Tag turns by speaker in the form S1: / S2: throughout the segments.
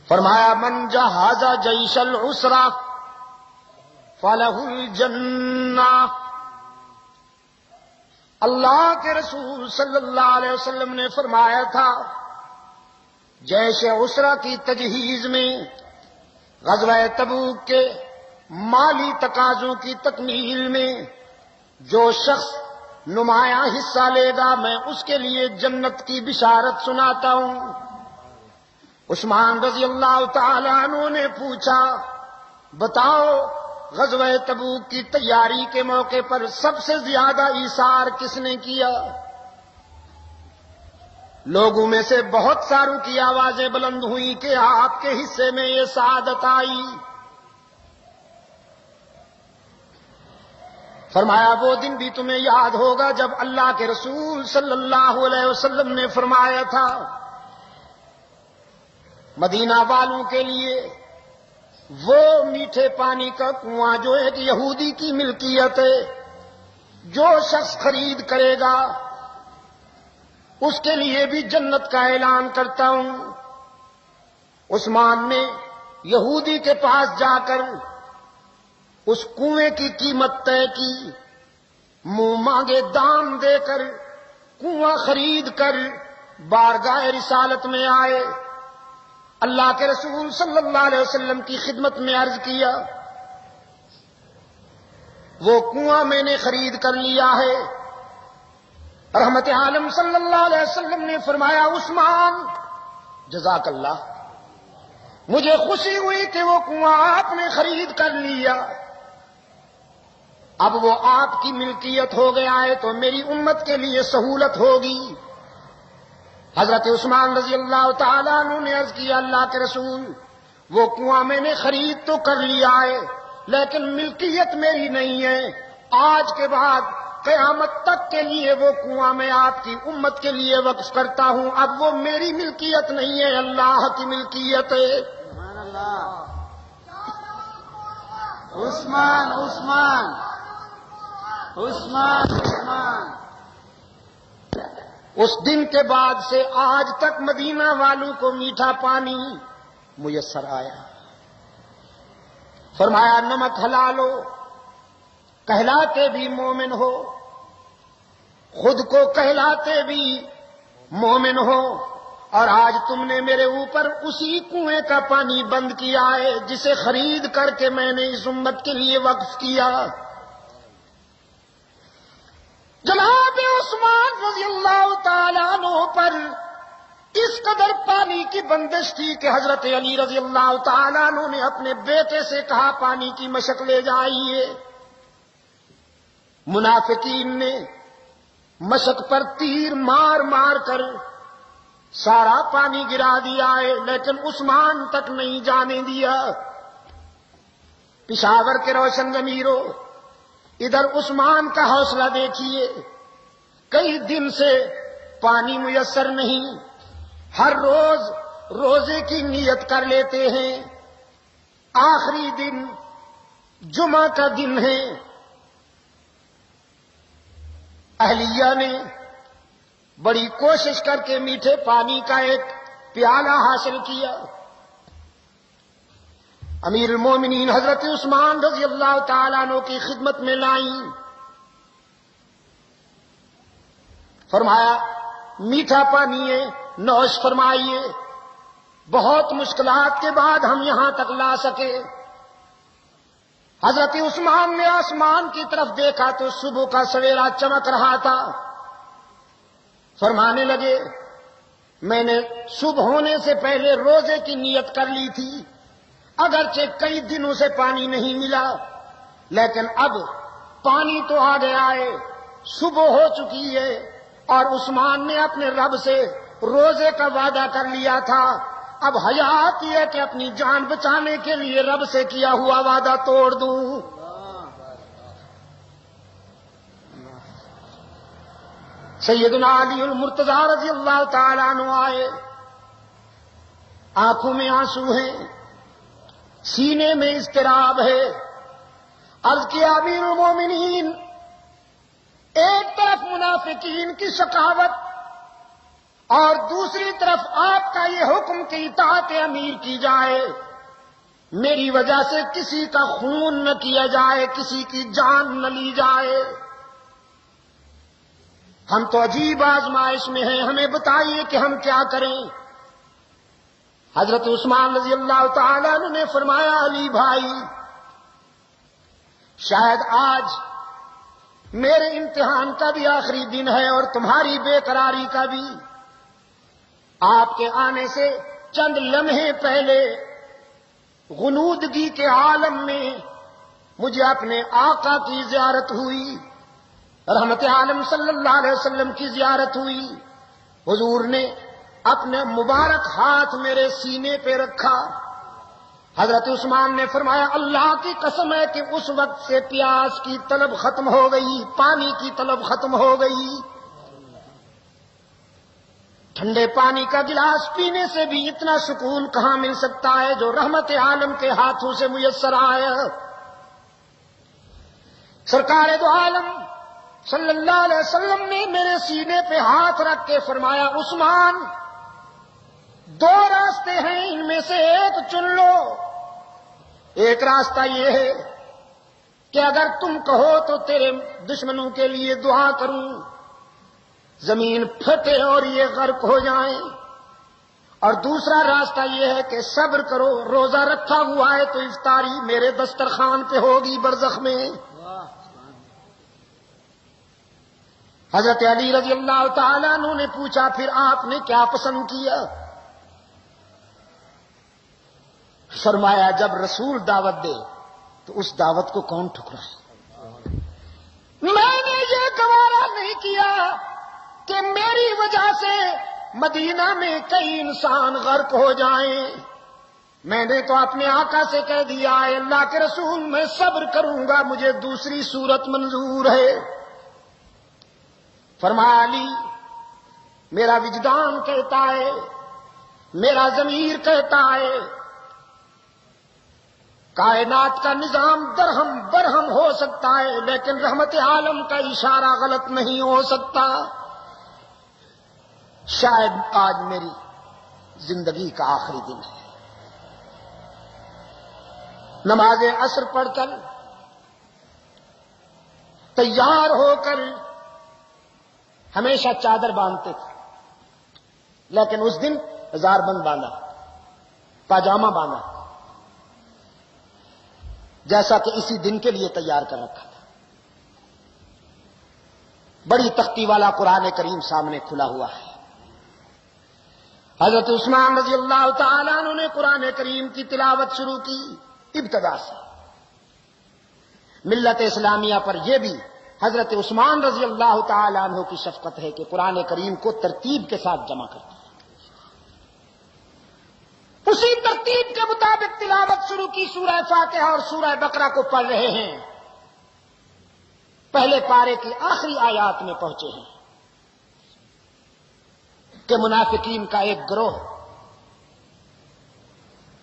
S1: فرمایا من جہاز جیش العسرہ فلہ الجنہ. اللہ کے رسول صلی اللہ علیہ وسلم نے فرمایا تھا جیش عسرہ کی تجہیز میں، غزوہ تبوک کے مالی تقاضوں کی تکمیل میں جو شخص نمایاں حصہ لے گا میں اس کے لیے جنت کی بشارت سناتا ہوں. عثمان رضی اللہ تعالی عنہ نے پوچھا بتاؤ غزوہ تبوک کی تیاری کے موقع پر سب سے زیادہ ایثار کس نے کیا؟ لوگوں میں سے بہت ساروں کی آوازیں بلند ہوئی کہ آپ کے حصے میں یہ سعادت آئی. فرمایا وہ دن بھی تمہیں یاد ہوگا جب اللہ کے رسول صلی اللہ علیہ وسلم نے فرمایا تھا مدینہ والوں کے لیے وہ میٹھے پانی کا کنواں جو ایک یہودی کی ملکیت ہے، جو شخص خرید کرے گا اس کے لیے بھی جنت کا اعلان کرتا ہوں. عثمان نے یہودی کے پاس جا کر اس کنویں کی قیمت طے کی، منہ مانگے دام دے کر کنواں خرید کر بارگاہ رسالت میں آئے. اللہ کے رسول صلی اللہ علیہ وسلم کی خدمت میں عرض کیا وہ کنواں میں نے خرید کر لیا ہے. رحمت عالم صلی اللہ علیہ وسلم نے فرمایا عثمان جزاک اللہ، مجھے خوشی ہوئی کہ وہ کنواں آپ نے خرید کر لیا، اب وہ آپ کی ملکیت ہو گیا ہے تو میری امت کے لیے سہولت ہوگی. حضرت عثمان رضی اللہ تعالیٰ عنہ نے عرض کیا اللہ کے رسول وہ کنواں میں نے خرید تو کر لیا ہے لیکن ملکیت میری نہیں ہے، آج کے بعد قیامت تک کے لیے وہ کنواں میں آپ کی امت کے لیے وقف کرتا ہوں، اب وہ میری ملکیت نہیں ہے اللہ کی ملکیت ہے.
S2: سبحان اللہ. عثمان عثمان عثمان عثمان.
S1: اس دن کے بعد سے آج تک مدینہ والوں کو میٹھا پانی میسر آیا. فرمایا نمک حلال ہو، کہلاتے بھی مومن ہو، خود کو کہلاتے بھی مومن ہو، اور آج تم نے میرے اوپر اسی کنویں کا پانی بند کیا ہے جسے خرید کر کے میں نے اس امت کے لیے وقف کیا. جناب عثمان رضی اللہ تعالیٰ عنہ پر اس قدر پانی کی بندش تھی کہ حضرت علی رضی اللہ تعالیٰ عنہ نے اپنے بیٹے سے کہا پانی کی مشق لے جائیے. منافقین نے مشق پر تیر مار مار کر سارا پانی گرا دیا ہے لیکن عثمان تک نہیں جانے دیا. پشاور کے روشن ضمیروں ادھر عثمان کا حوصلہ دیکھیے، کئی دن سے پانی میسر نہیں، ہر روز روزے کی نیت کر لیتے ہیں، آخری دن جمعہ کا دن ہے. اہلیہ نے بڑی کوشش کر کے میٹھے پانی کا ایک پیالہ حاصل کیا. امیر المومنین حضرت عثمان رضی اللہ تعالیٰ عنہ کی خدمت میں لائیں. فرمایا میٹھا پانی ہے نوش فرمائیے. بہت مشکلات کے بعد ہم یہاں تک لا سکے. حضرت عثمان نے آسمان کی طرف دیکھا تو صبح کا سویرا چمک رہا تھا. فرمانے لگے میں نے صبح ہونے سے پہلے روزے کی نیت کر لی تھی، اگرچہ کئی دنوں سے پانی نہیں ملا لیکن اب پانی تو آ گیا ہے، صبح ہو چکی ہے، اور عثمان نے اپنے رب سے روزے کا وعدہ کر لیا تھا. اب حیا آتی ہے کہ اپنی جان بچانے کے لیے رب سے کیا ہوا وعدہ توڑ دوں. سیدنا علی المرتضیٰ رضی اللہ تعالیٰ عنہ آئے، آنکھوں میں آنسو ہیں، سینے میں اضطراب ہے. عرض کیا امیر المومنین، ایک طرف منافقین کی شقاوت اور دوسری طرف آپ کا یہ حکم کہ اطاعت امیر کی جائے، میری وجہ سے کسی کا خون نہ کیا جائے، کسی کی جان نہ لی جائے۔ ہم تو عجیب آزمائش میں ہیں، ہمیں بتائیے کہ ہم کیا کریں۔ حضرت عثمان رضی اللہ تعالیٰ عنہ نے فرمایا، علی بھائی، شاید آج میرے امتحان کا بھی آخری دن ہے اور تمہاری بے قراری کا بھی۔ آپ کے آنے سے چند لمحے پہلے غنودگی کے عالم میں مجھے اپنے آقا کی زیارت ہوئی، رحمت عالم صلی اللہ علیہ وسلم کی زیارت ہوئی۔ حضور نے اپنے مبارک ہاتھ میرے سینے پہ رکھا۔ حضرت عثمان نے فرمایا، اللہ کی قسم ہے کہ اس وقت سے پیاس کی طلب ختم ہو گئی، پانی کی طلب ختم ہو گئی۔ ٹھنڈے پانی کا گلاس پینے سے بھی اتنا سکون کہاں مل سکتا ہے جو رحمت عالم کے ہاتھوں سے میسر آیا۔ سرکار دو عالم صلی اللہ علیہ وسلم نے میرے سینے پہ ہاتھ رکھ کے فرمایا، عثمان، دو راستے ہیں، ان میں سے ایک چن لو۔ ایک راستہ یہ ہے کہ اگر تم کہو تو تیرے دشمنوں کے لیے دعا کروں، زمین پھٹے اور یہ غرق ہو جائیں، اور دوسرا راستہ یہ ہے کہ صبر کرو، روزہ رکھا ہوا ہے تو افطاری میرے دسترخوان پہ ہوگی برزخ میں۔ حضرت علی رضی اللہ تعالیٰ عنہ نے پوچھا، پھر آپ نے کیا پسند کیا؟ فرمایا، جب رسول دعوت دے تو اس دعوت کو کون ٹھکرائے؟ میں نے یہ گوارا نہیں کیا کہ میری وجہ سے مدینہ میں کئی انسان غرق ہو جائیں۔ میں نے تو اپنے آقا سے کہہ دیا، اے اللہ کے رسول، میں صبر کروں گا، مجھے دوسری صورت منظور ہے۔ فرمایا، علی، میرا وجدان کہتا ہے، میرا ضمیر کہتا ہے، کائنات کا نظام درہم برہم ہو سکتا ہے لیکن رحمت عالم کا اشارہ غلط نہیں ہو سکتا۔ شاید آج میری زندگی کا آخری دن ہے۔ نماز عصر پڑھ کر تیار ہو کر ہمیشہ چادر باندھتے تھے، لیکن اس دن ہزار بند باندھا، پاجامہ باندھا، جیسا کہ اسی دن کے لیے تیار کر رکھا تھا۔ بڑی تختی والا قرآن کریم سامنے کھلا ہوا ہے۔ حضرت عثمان رضی اللہ تعالیٰ عنہ نے قرآن کریم کی تلاوت شروع کی ابتدا سے۔ ملت اسلامیہ پر یہ بھی حضرت عثمان رضی اللہ تعالیٰ عنہ کی شفقت ہے کہ قرآن کریم کو ترتیب کے ساتھ جمع کرتے ہیں۔ اسی ترتیب کے مطابق تلاوت شروع کی، سورہ فاتحہ اور سورہ بقرہ کو پڑھ رہے ہیں، پہلے پارے کی آخری آیات میں پہنچے ہیں کہ منافقین کا ایک گروہ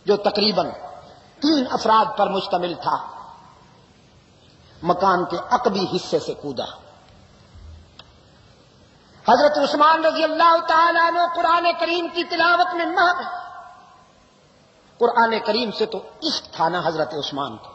S1: جو تقریباً 3 افراد پر مشتمل تھا، مکان کے عقبی حصے سے کودا۔ حضرت عثمان رضی اللہ تعالیٰ عنہ قرآن کریم کی تلاوت میں مہر۔ قرآن کریم سے تو عشق تھا نا حضرت عثمان کو۔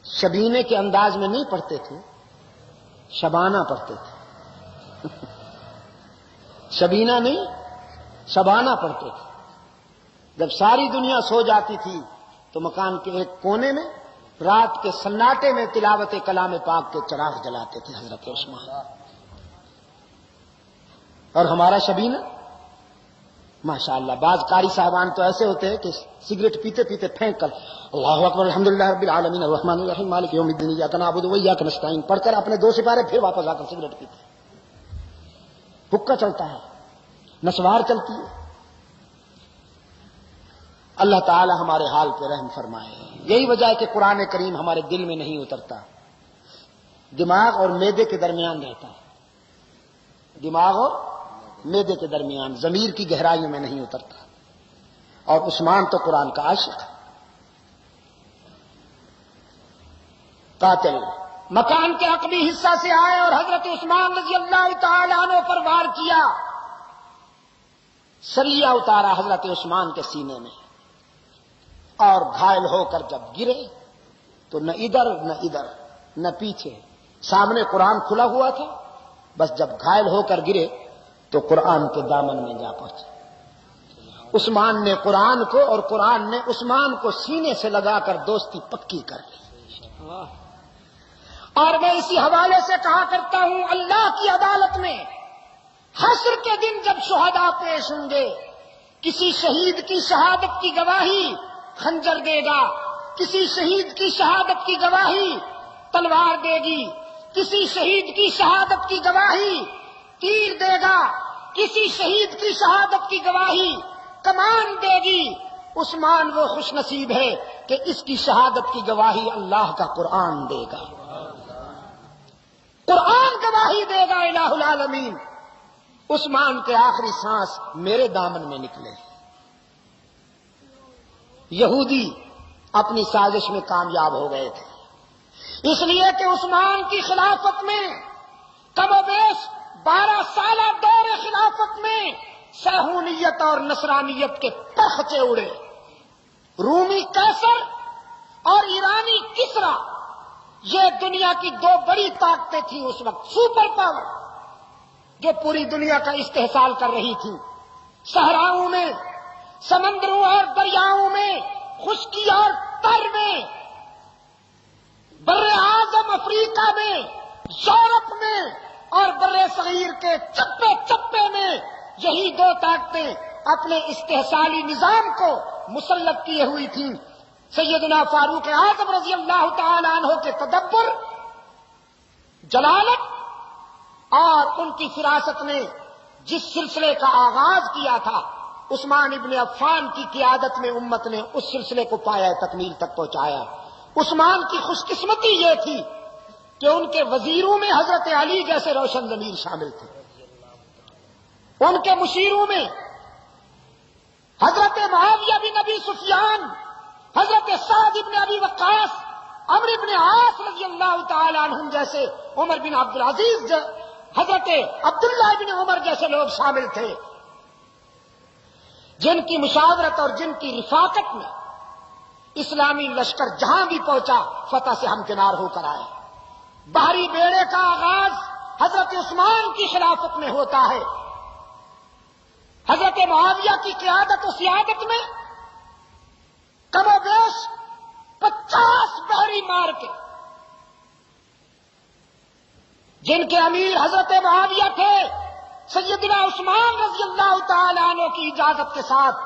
S1: شبینے کے انداز میں نہیں پڑھتے تھے، شبانہ پڑھتے تھے۔ شبینہ نہیں، شبانہ پڑھتے تھے۔ جب ساری دنیا سو جاتی تھی تو مکان کے ایک کونے میں رات کے سناٹے میں تلاوت کلام پاک کے چراغ جلاتے تھے حضرت عثمان۔ اور ہمارا شبینہ ماشاءاللہ، بعض قاری صاحبان تو ایسے ہوتے ہیں کہ سگریٹ پیتے پیتے پھینک کر اللہ اکبر الحمدللہ رب العالمین الرحمن الرحیم مالک یوم الدین ایاک نعبد و ایاک نستعین پڑھ کر اپنے 2 سپارے پھر واپس آ کر سگریٹ پیتے ہیں۔ حکا چلتا ہے، نسوار چلتی ہے۔ اللہ تعالی ہمارے حال پہ رحم فرمائے۔ یہی وجہ ہے کہ قرآن کریم ہمارے دل میں نہیں اترتا، دماغ اور معدے کے درمیان رہتا ہے، دماغ اور معدے کے درمیان، ضمیر کی گہرائیوں میں نہیں اترتا۔ اور عثمان تو قرآن کا عاشق ہے، قاتل مکان کے عقبی حصہ سے آئے اور حضرت عثمان رضی اللہ تعالیٰ عنہ پر وار کیا. سریہ اتارا حضرت عثمان کے سینے میں اور گھائل ہو کر جب گرے تو نہ ادھر نہ پیچھے، سامنے قرآن کھلا ہوا تھا، بس جب گھائل ہو کر گرے تو قرآن کے دامن میں جا پہنچے. عثمان نے قرآن کو اور قرآن نے عثمان کو سینے سے لگا کر دوستی پکی کر لی. اور میں اسی حوالے سے کہا کرتا ہوں، اللہ کی عدالت میں حشر کے دن جب شہداء پیش ہوں گے، کسی شہید کی شہادت کی گواہی خنجر دے گا، کسی شہید کی شہادت کی گواہی تلوار دے گی، کسی شہید کی شہادت کی گواہی تیر دے گا، کسی شہید کی شہادت کی گواہی کمان دے گی. عثمان وہ خوش نصیب ہے کہ اس کی شہادت کی گواہی اللہ کا قرآن دے گا. قرآن گواہی دے گا الہ العالمین. عثمان کے آخری سانس میرے دامن میں نکلے. یہودی اپنی سازش میں کامیاب ہو گئے تھے، اس لیے کہ عثمان کی خلافت میں کم و بیش 12 سالہ دور خلافت میں صہیونیت اور نصرانیت کے پرخچے اڑے. رومی قیصر اور ایرانی کسرا، یہ دنیا کی 2 بڑی طاقتیں تھیں اس وقت، سپر پاور، جو پوری دنیا کا استحصال کر رہی تھی. صحراؤں میں، سمندروں اور دریاؤں میں، خشکی اور تر میں، بر اعظم افریقہ میں، یورپ میں اور بر صغیر کے چپے چپے میں یہی 2 طاقتیں اپنے استحصالی نظام کو مسلط کیے ہوئی تھیں. سیدنا فاروق اعظم رضی اللہ تعالی عنہ کے تدبر، جلالت اور ان کی فراست نے جس سلسلے کا آغاز کیا تھا، عثمان ابن عفان کی قیادت میں امت نے اس سلسلے کو پایا تکمیل تک پہنچایا. عثمان کی خوش قسمتی یہ تھی کہ ان کے وزیروں میں حضرت علی جیسے روشن ضمیر شامل تھے، ان کے مشیروں میں حضرت معاویہ بن ابی سفیان، حضرت سعد بن ابی وقاص، عمرو بن عاص رضی اللہ تعالی عنہم جیسے، عمر بن عبد العزیز، حضرت عبداللہ بن عمر جیسے لوگ شامل تھے، جن کی مشاورت اور جن کی رفاقت میں اسلامی لشکر جہاں بھی پہنچا فتح سے ہمکنار ہو کر آئے. بحری بیڑے کا آغاز حضرت عثمان کی خلافت میں ہوتا ہے. حضرت معاویہ کی قیادت و سیادت میں کم و بیش 50 بحری مار کے، جن کے امیر حضرت معاویہ تھے، سیدنا عثمان رضی اللہ تعالی عنہ کی اجازت کے ساتھ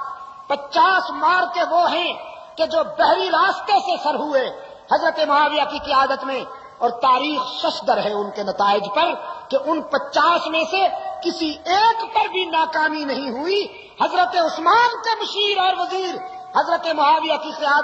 S1: 50 مار کے وہ ہیں کہ جو بحری راستے سے سر ہوئے حضرت معاویہ کی قیادت میں. اور تاریخ ششدر ہے ان کے نتائج پر کہ ان 50 میں سے کسی ایک پر بھی ناکامی نہیں ہوئی. حضرت عثمان کے مشیر اور وزیر حضرت معاویہ کی قیادت